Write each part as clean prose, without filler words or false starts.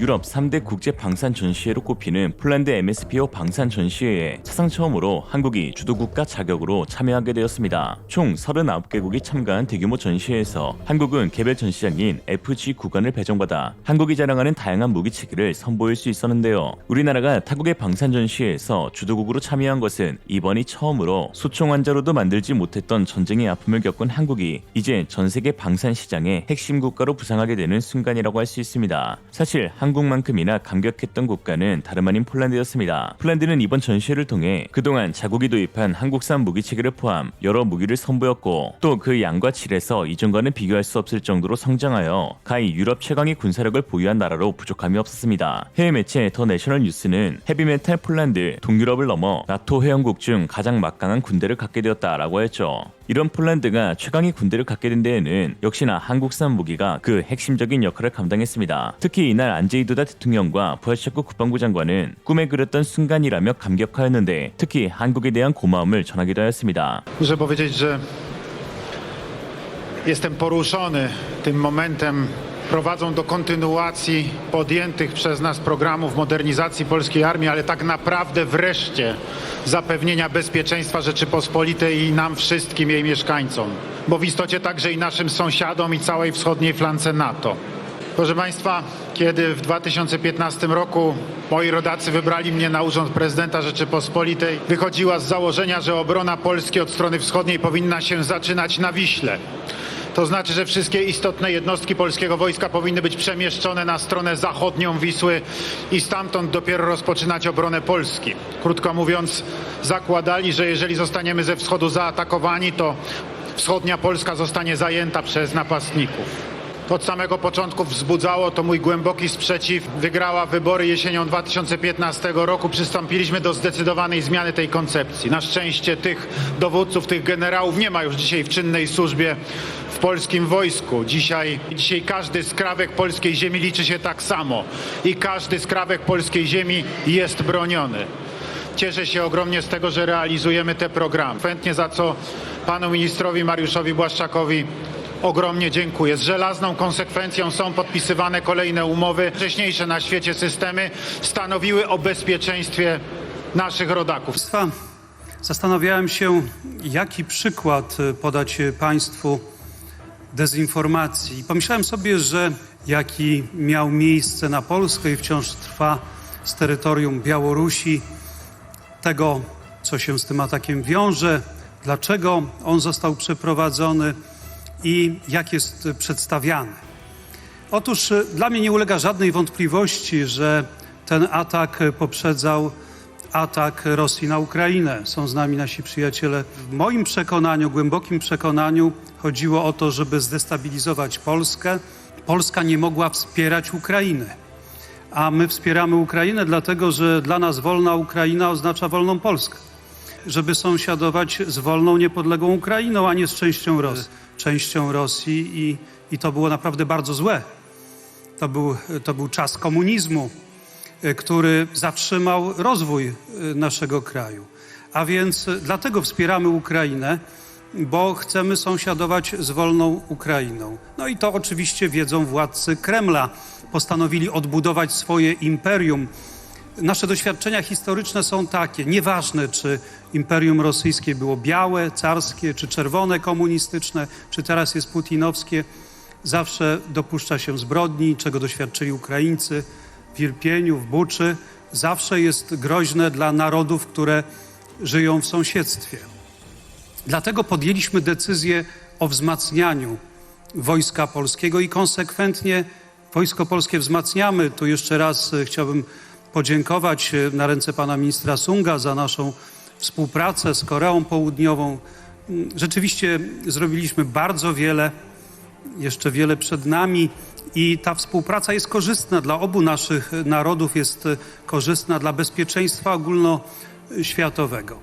유럽 3대 국제 방산 전시회로 꼽히는 폴란드 MSPO 방산 전시회에 사상 처음으로 한국이 주도국가 자격으로 참여하게 되었습니다. 총 39개국이 참가한 대규모 전시회에서 한국은 개별 전시장인 FG 구간을 배정받아 한국이 자랑하는 다양한 무기체계를 선보일 수 있었는데요. 우리나라가 타국의 방산 전시회에서 주도국으로 참여한 것은 이번이 처음으로 소총 환자로도 만들지 못했던 전쟁의 아픔을 겪은 한국이 이제 전세계 방산 시장의 핵심 국가로 부상하게 되는 순간이라고 할 수 있습니다. 사실 한국만큼이나 감격했던 국가는 다름 아닌 폴란드였습니다. 폴란드는 이번 전시회를 통해 그동안 자국이 도입한 한국산 무기체계를 포함 여러 무기를 선보였고 또 그 양과 질에서 이전과는 비교할 수 없을 정도로 성장하여 가히 유럽 최강의 군사력을 보유한 나라로 부족함이 없었습니다. 해외 매체 더 내셔널 뉴스는 헤비메탈 폴란드, 동유럽을 넘어 나토 회원국 중 가장 막강한 군대를 갖게 되었다라고 했죠. 이런 폴란드가 최강의 군대를 갖게 된 데에는 역시나 한국산 무기가 그 핵심적인 역할을 감당했습니다. 특히 이날 안제이 두다 대통령과 부하체코 국방부 장관은 꿈에 그렸던 순간이라며 감격하였는데 특히 한국에 대한 고마움을 전하기도 하였습니다. Muszę powiedzieć, że jestem poruszony tym momentem. Prowadzą do kontynuacji podjętych przez nas programów modernizacji polskiej armii, ale tak naprawdę wreszcie zapewnienia bezpieczeństwa Rzeczypospolitej i nam wszystkim jej mieszkańcom, bo w istocie także i naszym sąsiadom i całej wschodniej flance NATO. Proszę Państwa, kiedy w 2015 roku moi rodacy wybrali mnie na urząd prezydenta Rzeczypospolitej, wychodziła z założenia, że obrona Polski od strony wschodniej powinna się zaczynać na Wiśle. To znaczy, że wszystkie istotne jednostki polskiego wojska powinny być przemieszczone na stronę zachodnią Wisły i stamtąd dopiero rozpoczynać obronę Polski. Krótko mówiąc, zakładali, że jeżeli zostaniemy ze wschodu zaatakowani, to wschodnia Polska zostanie zajęta przez napastników. Od samego początku wzbudzało to mój głęboki sprzeciw. Wygrała wybory jesienią 2015 roku. Przystąpiliśmy do zdecydowanej zmiany tej koncepcji. Na szczęście tych dowódców, tych generałów nie ma już dzisiaj w czynnej służbie w polskim wojsku. Dzisiaj każdy skrawek polskiej ziemi liczy się tak samo i każdy skrawek polskiej ziemi jest broniony. Cieszę się ogromnie z tego, że realizujemy te programy. Chętnie za co panu ministrowi Mariuszowi Błaszczakowi ogromnie dziękuję. Z żelazną konsekwencją są podpisywane kolejne umowy. Wcześniejsze na świecie systemy stanowiły o bezpieczeństwie naszych rodaków. Zastanawiałem się, jaki przykład podać Państwu dezinformacji. I pomyślałem sobie, że jaki miał miejsce na Polskę i wciąż trwa z terytorium Białorusi, tego, co się z tym atakiem wiąże, dlaczego on został przeprowadzony i jak jest przedstawiany. Otóż dla mnie nie ulega żadnej wątpliwości, że ten atak poprzedzał atak Rosji na Ukrainę. Są z nami nasi przyjaciele. W moim przekonaniu, głębokim przekonaniu chodziło o to, żeby zdestabilizować Polskę. Polska nie mogła wspierać Ukrainy. A my wspieramy Ukrainę dlatego, że dla nas wolna Ukraina oznacza wolną Polskę. Żeby sąsiadować z wolną, niepodległą Ukrainą, a nie z częścią Rosji i to było naprawdę bardzo złe. To był czas komunizmu, który zatrzymał rozwój naszego kraju. A więc dlatego wspieramy Ukrainę, bo chcemy sąsiadować z wolną Ukrainą. No i to oczywiście wiedzą władcy Kremla. Postanowili odbudować swoje imperium. Nasze doświadczenia historyczne są takie. Nieważne, czy imperium rosyjskie było białe, carskie, czy czerwone, komunistyczne, czy teraz jest putinowskie. Zawsze dopuszcza się zbrodni, czego doświadczyli Ukraińcy w Irpieniu, w Buczy. Zawsze jest groźne dla narodów, które żyją w sąsiedztwie. Dlatego podjęliśmy decyzję o wzmacnianiu Wojska Polskiego i konsekwentnie Wojsko Polskie wzmacniamy. Tu jeszcze raz chciałbym podziękować na ręce pana ministra Sunga za naszą współpracę z Koreą Południową. Rzeczywiście zrobiliśmy bardzo wiele, jeszcze wiele przed nami i ta współpraca jest korzystna dla obu naszych narodów, jest korzystna dla bezpieczeństwa ogólnoświatowego.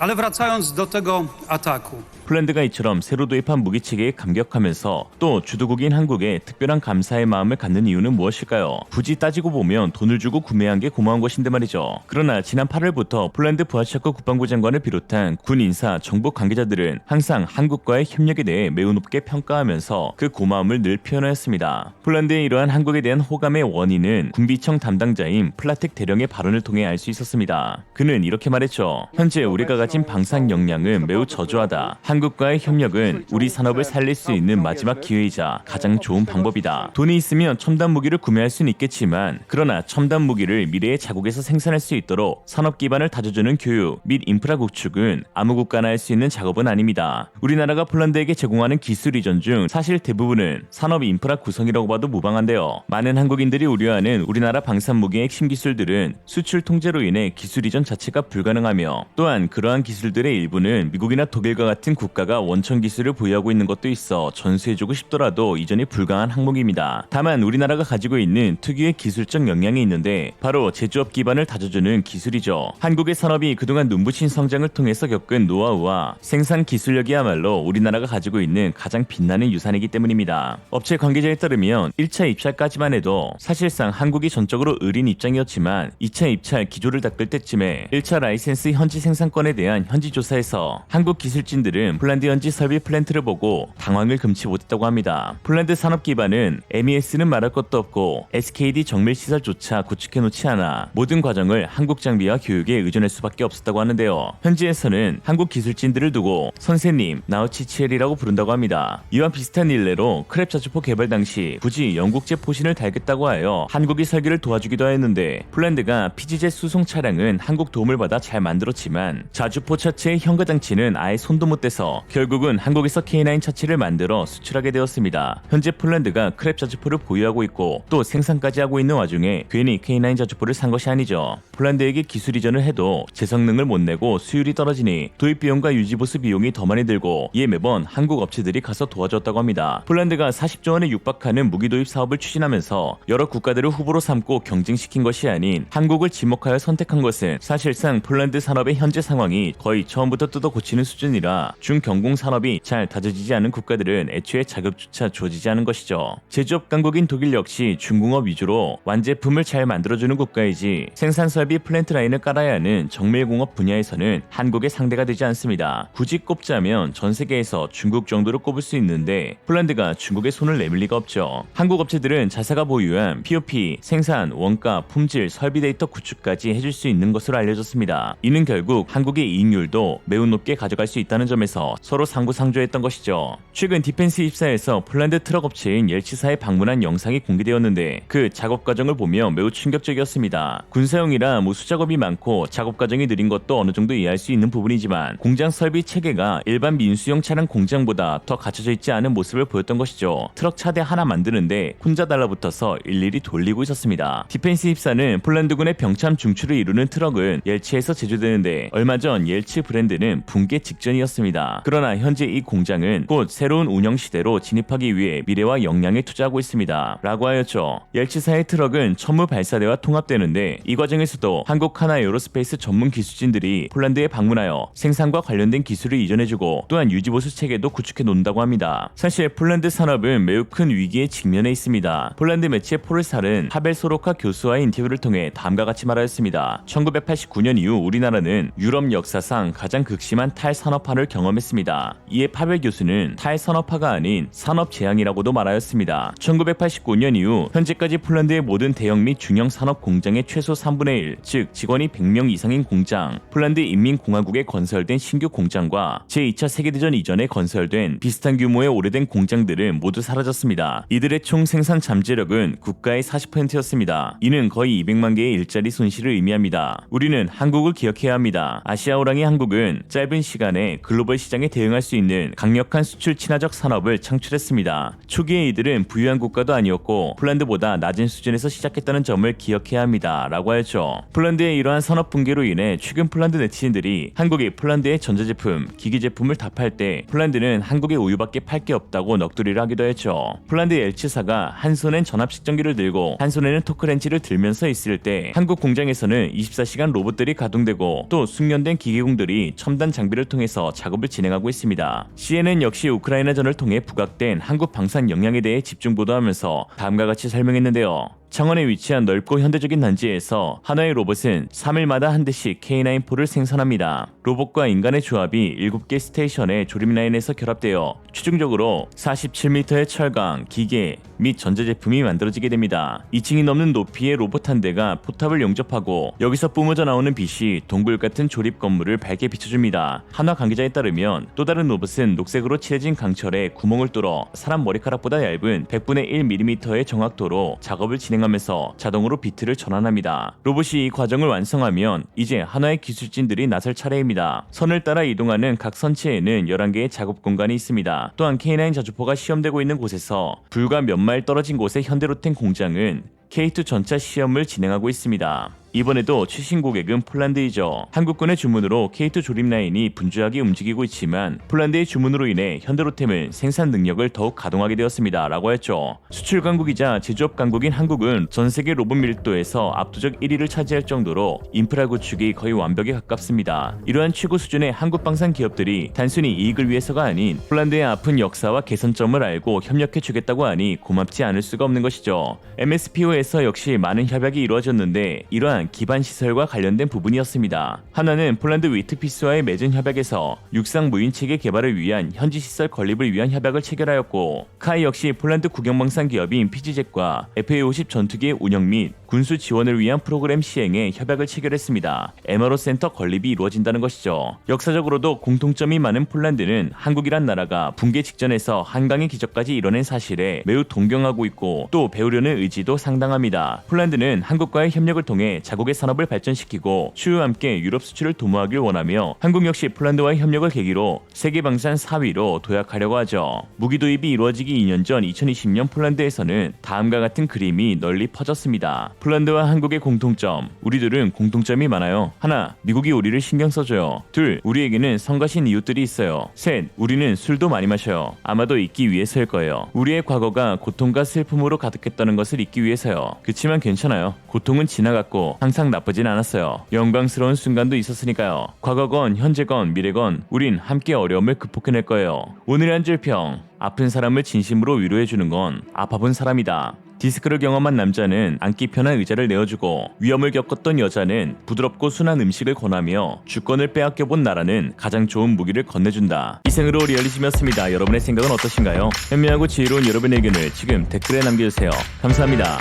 Ale wracając do tego ataku. 폴란드가 이처럼 새로 도입한 무기체계에 감격하면서 또 주도국인 한국에 특별한 감사의 마음을 갖는 이유는 무엇일까요? 굳이 따지고 보면 돈을 주고 구매한 게 고마운 것인데 말이죠. 그러나 지난 8월부터 폴란드 부하체코 국방부 장관을 비롯한 군 인사, 정부 관계자들은 항상 한국과의 협력에 대해 매우 높게 평가하면서 그 고마움을 늘 표현하였습니다. 폴란드의 이러한 한국에 대한 호감의 원인은 군비청 담당자인 플라텍 대령의 발언을 통해 알 수 있었습니다. 그는 이렇게 말했죠. 현재 우리가 가진 방산 역량은 매우 저조하다. 한국과의 협력은 우리 산업을 살릴 수 있는 마지막 기회이자 가장 좋은 방법이다. 돈이 있으면 첨단 무기를 구매할 수는 있겠지만 그러나 첨단 무기를 미래의 자국에서 생산할 수 있도록 산업 기반을 다져주는 교육 및 인프라 구축은 아무 국가나 할 수 있는 작업은 아닙니다. 우리나라가 폴란드에게 제공하는 기술 이전 중 사실 대부분은 산업 인프라 구성이라고 봐도 무방한데요. 많은 한국인들이 우려하는 우리나라 방산 무기의 핵심 기술들은 수출 통제로 인해 기술 이전 자체가 불가능하며 또한 그러한 기술들의 일부는 미국이나 독일과 같은 국가가 원천 기술을 보유하고 있는 것도 있어 전수해주고 싶더라도 이전이 불가한 항목입니다. 다만 우리나라가 가지고 있는 특유의 기술적 역량이 있는데 바로 제조업 기반을 다져주는 기술이죠. 한국의 산업이 그동안 눈부신 성장을 통해서 겪은 노하우와 생산 기술력이야말로 우리나라가 가지고 있는 가장 빛나는 유산이기 때문입니다. 업체 관계자에 따르면 1차 입찰까지만 해도 사실상 한국이 전적으로 의린 입장이었지만 2차 입찰 기조를 닦을 때쯤에 1차 라이센스 현지 생산권에 대한 현지 조사에서 한국 기술진들은 폴란드 현지 설비 플랜트를 보고 당황을 금치 못했다고 합니다. 폴란드 산업 기반은 MES는 말할 것도 없고 SKD 정밀 시설조차 구축해놓지 않아 모든 과정을 한국 장비와 교육에 의존할 수밖에 없었다고 하는데요. 현지에서는 한국 기술진들을 두고 선생님 나우치치엘이라고 부른다고 합니다. 이와 비슷한 일례로 크랩 자주포 개발 당시 굳이 영국제 포신을 달겠다고 하여 한국이 설계를 도와주기도 하였는데 폴란드가 PGZ 수송 차량은 한국 도움을 받아 잘 만들었지만 자주포 차체의 현가 장치는 아예 손도 못 대서 결국은 한국에서 K9 차체를 만들어 수출하게 되었습니다. 현재 폴란드가 크랩 자주포를 보유하고 있고 또 생산까지 하고 있는 와중에 괜히 K9 자주포를 산 것이 아니죠. 폴란드에게 기술 이전을 해도 제성능을 못 내고 수율이 떨어지니 도입 비용과 유지 보수 비용이 더 많이 들고 이에 매번 한국 업체들이 가서 도와줬다고 합니다. 폴란드가 40조 원에 육박하는 무기 도입 사업을 추진하면서 여러 국가들을 후보로 삼고 경쟁시킨 것이 아닌 한국을 지목하여 선택한 것은 사실상 폴란드 산업의 현재 상황이 거의 처음부터 뜯어 고치는 수준이라 중경공 산업이 잘 다져지지 않은 국가들은 애초에 자격조차 주어지지 않은 것이죠. 제조업 강국인 독일 역시 중공업 위주로 완제품을 잘 만들어주는 국가이지 생산 설비 플랜트 라인을 깔아야 하는 정밀공업 분야에서는 한국의 상대가 되지 않습니다. 굳이 꼽자면 전 세계에서 중국 정도로 꼽을 수 있는데 폴란드가 중국에 손을 내밀 리가 없죠. 한국 업체들은 자사가 보유한 POP, 생산, 원가, 품질, 설비 데이터 구축까지 해줄 수 있는 것으로 알려졌습니다. 이는 결국 한국의 이익률도 매우 높게 가져갈 수 있다는 점에서 서로 상부상조했던 것이죠. 최근 디펜스24에서 폴란드 트럭 업체인 옐치사에 방문한 영상이 공개되었는데 그 작업 과정을 보며 매우 충격적이었습니다. 군사용이라 수작업이 많고 작업 과정이 느린 것도 어느 정도 이해할 수 있는 부분이지만 공장 설비 체계가 일반 민수용 차량 공장보다 더 갖춰져 있지 않은 모습을 보였던 것이죠. 트럭 차대 하나 만드는데 혼자 달라붙어서 일일이 돌리고 있었습니다. 디펜스24는 폴란드군의 병참 중추를 이루는 트럭은 옐치에서 제조되는데 얼마 전 옐치 브랜드는 붕괴 직전이었습니다. 그러나 현재 이 공장은 곧 새로운 운영 시대로 진입하기 위해 미래와 역량에 투자하고 있습니다. 라고 하였죠. 옐치사의 트럭은 천무 발사대와 통합되는데 이 과정에서도 한국 하나 에어로스페이스 전문 기술진들이 폴란드에 방문하여 생산과 관련된 기술을 이전해주고 또한 유지보수 체계도 구축해 놓는다고 합니다. 사실 폴란드 산업은 매우 큰 위기에 직면해 있습니다. 폴란드 매체 포르살은 파벨 소로카 교수와의 인터뷰를 통해 다음과 같이 말하였습니다. 1989년 이후 우리나라는 유럽 역사상 가장 극심한 탈산업화를 경험했습니다. 이에 파벨 교수는 탈산업화가 아닌 산업재앙이라고도 말하였습니다. 1989년 이후 현재까지 폴란드의 모든 대형 및 중형 산업 공장의 최소 3분의 1, 즉 직원이 100명 이상인 공장, 폴란드 인민공화국에 건설된 신규 공장과 제2차 세계대전 이전에 건설된 비슷한 규모의 오래된 공장들은 모두 사라졌습니다. 이들의 총 생산 잠재력은 국가의 40%였습니다. 이는 거의 200만 개의 일자리 손실을 의미합니다. 우리는 한국을 기억해야 합니다. 아시아 호랑이 한국은 짧은 시간에 글로벌 시장에 대응할 수 있는 강력한 수출 친화적 산업을 창출했습니다. 초기에 이들은 부유한 국가도 아니었고 폴란드보다 낮은 수준에서 시작했다는 점을 기억해야 합니다. 라고 하였죠. 폴란드의 이러한 산업 붕괴로 인해 최근 폴란드 네티즌들이 한국이 폴란드의 전자제품, 기기제품을 다 팔 때 폴란드는 한국의 우유밖에 팔 게 없다고 넋두리를 하기도 했죠. 폴란드 엘치사가 한 손엔 전압식전기를 들고 한 손에는 토크렌치를 들면서 있을 때 한국 공장에서는 24시간 로봇들이 가동되고 또 숙련된 기계 기계공들이 첨단 장비를 통해서 작업을 진행하고 있습니다. CNN 역시 우크라이나전을 통해 부각된 한국 방산 역량에 대해 집중 보도하면서 다음과 같이 설명했는데요. 창원에 위치한 넓고 현대적인 단지에서 하나의 로봇은 3일마다 한 대씩 K9포를 생산합니다. 로봇과 인간의 조합이 7개 스테이션의 조립 라인에서 결합되어 최종적으로 47m의 철강, 기계 및 전자제품이 만들어지게 됩니다. 2층이 넘는 높이의 로봇 한 대가 포탑을 용접하고 여기서 뿜어져 나오는 빛이 동굴 같은 조립 건물을 밝게 비춰줍니다. 한화 관계자에 따르면 또 다른 로봇은 녹색으로 칠해진 강철에 구멍을 뚫어 사람 머리카락보다 얇은 100분의 1mm의 정확도로 작업을 진행하면서 자동으로 비트를 전환합니다. 로봇이 이 과정을 완성하면 이제 한화의 기술진들이 나설 차례입니다. 선을 따라 이동하는 각 선체에는 11개의 작업 공간이 있습니다. 또한 K9 자주포가 시험되고 있는 곳에서 불과 몇 마일 떨어진 곳의 현대로템 공장은 K2 전차 시험을 진행하고 있습니다. 이번에도 최신 고객은 폴란드이죠. 한국군의 주문으로 K2 조립 라인이 분주하게 움직이고 있지만 폴란드의 주문으로 인해 현대로템은 생산 능력을 더욱 가동하게 되었습니다. 라고 했죠. 수출 강국이자 제조업 강국인 한국은 전 세계 로봇 밀도에서 압도적 1위를 차지할 정도로 인프라 구축이 거의 완벽에 가깝습니다. 이러한 최고 수준의 한국 방산 기업들이 단순히 이익을 위해서가 아닌 폴란드의 아픈 역사와 개선점을 알고 협력해 주겠다고 하니 고맙지 않을 수가 없는 것이죠. MSPO에서 역시 많은 협약이 이루어졌는데 이러한 기반 시설과 관련된 부분이었습니다. 하나는 폴란드 위트피스와의 맺은 협약에서 육상 무인 체계 개발을 위한 현지 시설 건립을 위한 협약을 체결하였고, 카이 역시 폴란드 국영방산 기업인 PGjet과 FA-50 전투기의 운영 및 군수 지원을 위한 프로그램 시행에 협약을 체결했습니다. MRO 센터 건립이 이루어진다는 것이죠. 역사적으로도 공통점이 많은 폴란드는 한국이란 나라가 붕괴 직전에서 한강의 기적까지 이뤄낸 사실에 매우 동경하고 있고 또 배우려는 의지도 상당합니다. 폴란드는 한국과의 협력을 통해 자국의 산업을 발전시키고 추후와 함께 유럽 수출을 도모하길 원하며 한국 역시 폴란드와의 협력을 계기로 세계 방산 4위로 도약하려고 하죠. 무기 도입이 이루어지기 2년 전 2020년 폴란드에서는 다음과 같은 그림이 널리 퍼졌습니다. 폴란드와 한국의 공통점. 우리들은 공통점이 많아요. 하나, 미국이 우리를 신경 써줘요. 둘, 우리에게는 성가신 이웃들이 있어요. 셋, 우리는 술도 많이 마셔요. 아마도 잊기 위해서일 거예요. 우리의 과거가 고통과 슬픔으로 가득했다는 것을 잊기 위해서요. 그치만 괜찮아요. 고통은 지나갔고 항상 나쁘진 않았어요. 영광스러운 순간도 있었으니까요. 과거건 현재건 미래건 우린 함께 어려움을 극복해낼 거예요. 오늘의 한 줄 평. 아픈 사람을 진심으로 위로해주는 건 아파본 사람이다. 디스크를 경험한 남자는 앉기 편한 의자를 내어주고 위험을 겪었던 여자는 부드럽고 순한 음식을 권하며 주권을 빼앗겨본 나라는 가장 좋은 무기를 건네준다. 이생으로 리얼리즘이었습니다. 여러분의 생각은 어떠신가요? 현명하고 지혜로운 여러분의 의견을 지금 댓글에 남겨주세요. 감사합니다.